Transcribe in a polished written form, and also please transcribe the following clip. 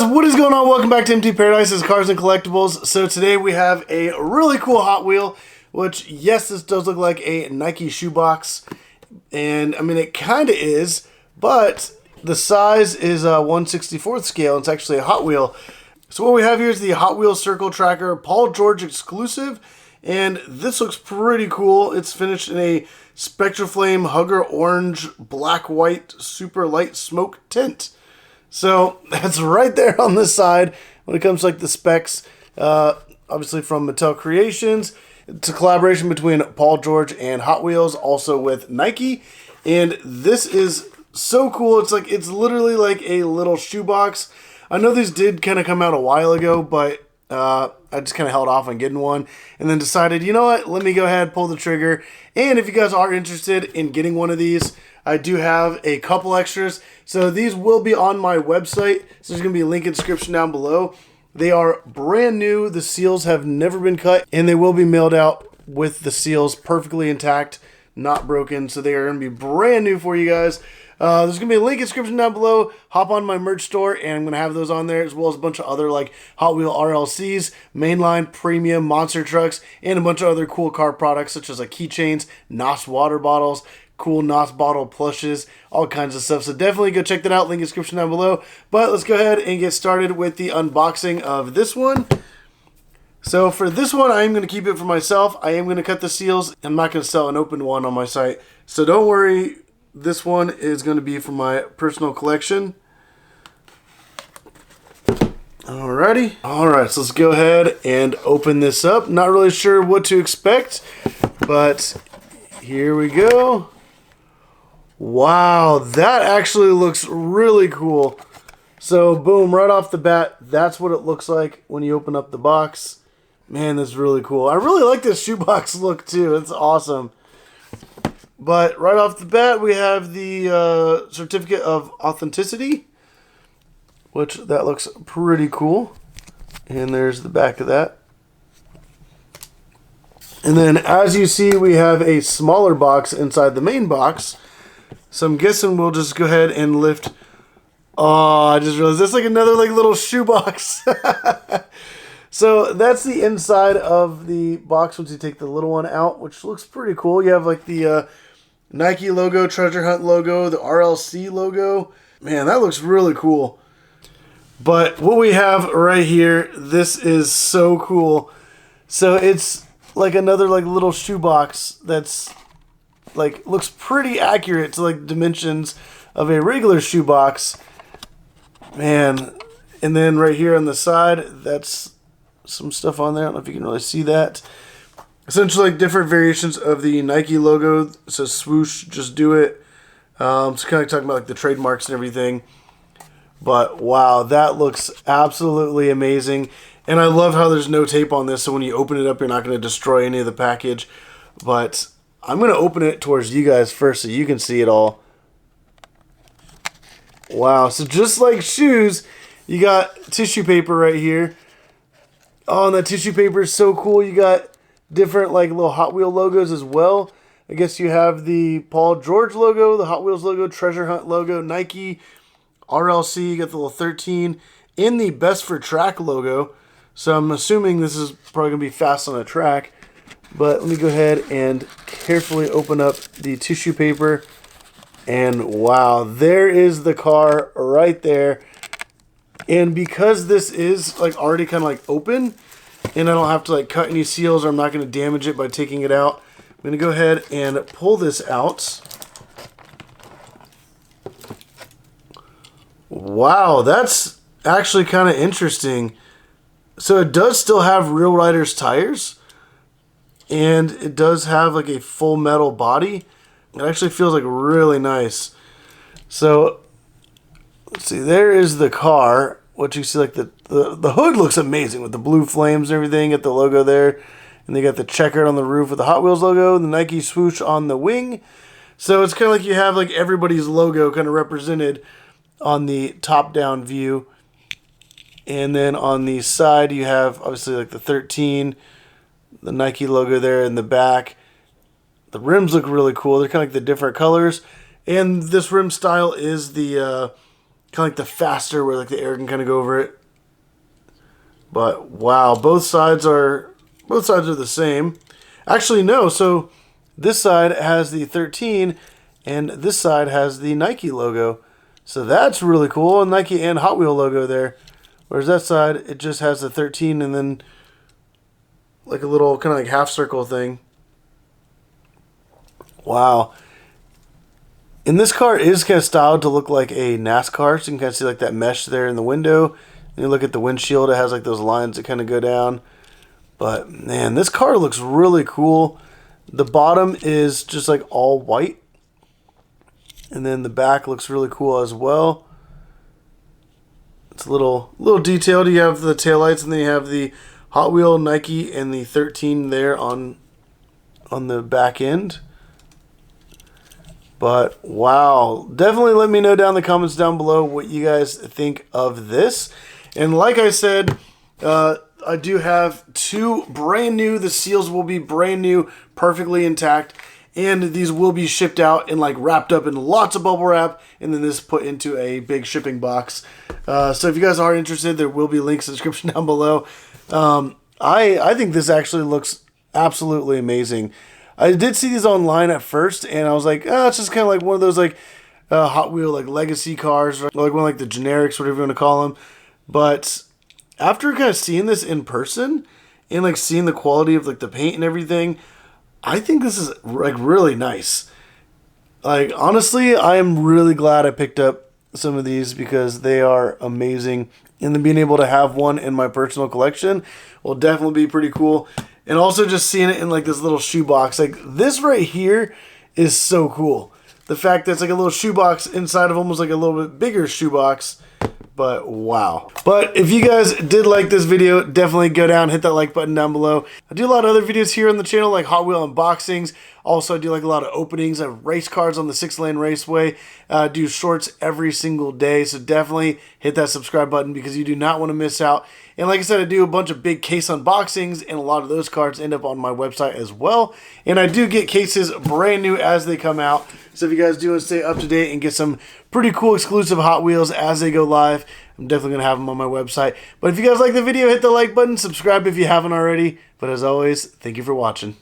guys, what is going on? Welcome back to MT Paradise's Cars and Collectibles. So today we have a really cool Hot Wheel, which, yes, this does look like a Nike shoebox. And, I mean, it kind of is, but the size is a 1/64th scale. It's actually a Hot Wheel. So what we have here is the Hot Wheels Circle Tracker Paul George exclusive. And this looks pretty cool. It's finished in a Spectraflame Hugger Orange Black-White Super Light Smoke Tint. So that's right there on this side when it comes to like the specs. Obviously from Mattel Creations. It's a collaboration between Paul George and Hot Wheels, also with Nike. And this is so cool. It's literally like a little shoebox. I know these did kind of come out a while ago, but I just kind of held off on getting one and then decided, you know what, let me go ahead, pull the trigger. And if you guys are interested in getting one of these, I do have a couple extras. So these will be on my website. So there's going to be a link in the description down below. They are brand new. The seals have never been cut, and they will be mailed out with the seals perfectly intact, not broken. So they are going to be brand new for you guys. There's going to be a link in the description down below. Hop on my merch store, and I'm going to have those on there, as well as a bunch of other like Hot Wheel RLCs, mainline, premium, monster trucks, and a bunch of other cool car products, such as like keychains, NOS water bottles, cool NOS bottle plushes, all kinds of stuff. So definitely go check that out. Link in the description down below. But let's go ahead and get started with the unboxing of this one. So for this one, I am going to keep it for myself. I am going to cut the seals. I'm not going to sell an open one on my site. So don't worry. This one is going to be for my personal collection. Alrighty. Alright, so let's go ahead and open this up. Not really sure what to expect, but here we go. Wow, that actually looks really cool. So boom, right off the bat, that's what it looks like when you open up the box. Man, that's really cool. I really like this shoebox look too. It's awesome. But right off the bat, we have the certificate of authenticity, which that looks pretty cool. And there's the back of that. And then as you see, we have a smaller box inside the main box. So I'm guessing we'll just go ahead and lift. Oh, I just realized that's like another like little shoebox. So that's the inside of the box once you take the little one out, which looks pretty cool. You have like the Nike logo, Treasure Hunt logo, the RLC logo. Man, that looks really cool. But what we have right here, this is so cool. So it's like another like little shoebox that's like looks pretty accurate to like dimensions of a regular shoebox. Man, and then right here on the side, that's some stuff on there. I don't know if you can really see that. Essentially like different variations of the Nike logo. It says swoosh, just do it. It's kind of talking about like the trademarks and everything. But wow, that looks absolutely amazing. And I love how there's no tape on this, so when you open it up, you're not going to destroy any of the package. But I'm going to open it towards you guys first so you can see it all. Wow, so just like shoes, you got tissue paper right here. Oh, and that tissue paper is so cool. You got different like little Hot Wheel logos as well. I guess you have the Paul George logo, the Hot Wheels logo, Treasure Hunt logo, Nike, RLC, you got the little 13, and the Best for Track logo. So I'm assuming this is probably going to be fast on a track. But let me go ahead and carefully open up the tissue paper. And wow, there is the car right there. And because this is like already kind of like open, and I don't have to like cut any seals, or I'm not going to damage it by taking it out, I'm going to go ahead and pull this out. Wow, that's actually kind of interesting. So it does still have Real Riders tires, and it does have like a full metal body. It actually feels like really nice. So let's see, there is the car. What you see, like the hood looks amazing with the blue flames and everything. Got the logo there, and they got the checkered on the roof with the Hot Wheels logo, the Nike swoosh on the wing. So it's kind of like you have like everybody's logo kind of represented on the top-down view. And then on the side, you have obviously like the 13, the Nike logo there in the back. The rims look really cool. They're kind of like the different colors. And this rim style is the kind of like the faster where like the air can kind of go over it. But wow, both sides are the same. Actually, no. So this side has the 13, and this side has the Nike logo. So that's really cool. Nike and Hot Wheel logo there. Whereas that side, it just has the 13 and then like a little kind of like half circle thing. Wow. And this car is kind of styled to look like a NASCAR. So you can kind of see like that mesh there in the window. And you look at the windshield, it has like those lines that kind of go down. But man, this car looks really cool. The bottom is just like all white. And then the back looks really cool as well. It's a little detailed. You have the taillights, and then you have the Hot Wheel, Nike, and the 13 there on the back end. But wow, definitely let me know down in the comments down below what you guys think of this. And like I said, I do have two brand new. The seals will be brand new, perfectly intact. And these will be shipped out and like wrapped up in lots of bubble wrap, and then this put into a big shipping box. So if you guys are interested, there will be links in the description down below. I think this actually looks absolutely amazing. I did see these online at first, and I was like, oh, it's just kind of like one of those like Hot Wheel like legacy cars, or like one of like the generics, whatever you want to call them. But after kind of seeing this in person and like seeing the quality of like the paint and everything, I think this is like really nice. Like honestly, I am really glad I picked up some of these because they are amazing. And then being able to have one in my personal collection will definitely be pretty cool. And also just seeing it in like this little shoebox. Like this right here is so cool. The fact that it's like a little shoebox inside of almost like a little bit bigger shoebox. But wow. But if you guys did like this video, definitely go down, hit that like button down below. I do a lot of other videos here on the channel, like Hot Wheel unboxings. Also, I do like a lot of openings of race cars on the 6-lane raceway. Do shorts every single day. So definitely hit that subscribe button because you do not want to miss out. And like I said, I do a bunch of big case unboxings, and a lot of those cards end up on my website as well. And I do get cases brand new as they come out. So if you guys do want to stay up to date and get some pretty cool exclusive Hot Wheels as they go live, I'm definitely going to have them on my website. But if you guys like the video, hit the like button, subscribe if you haven't already. But as always, thank you for watching.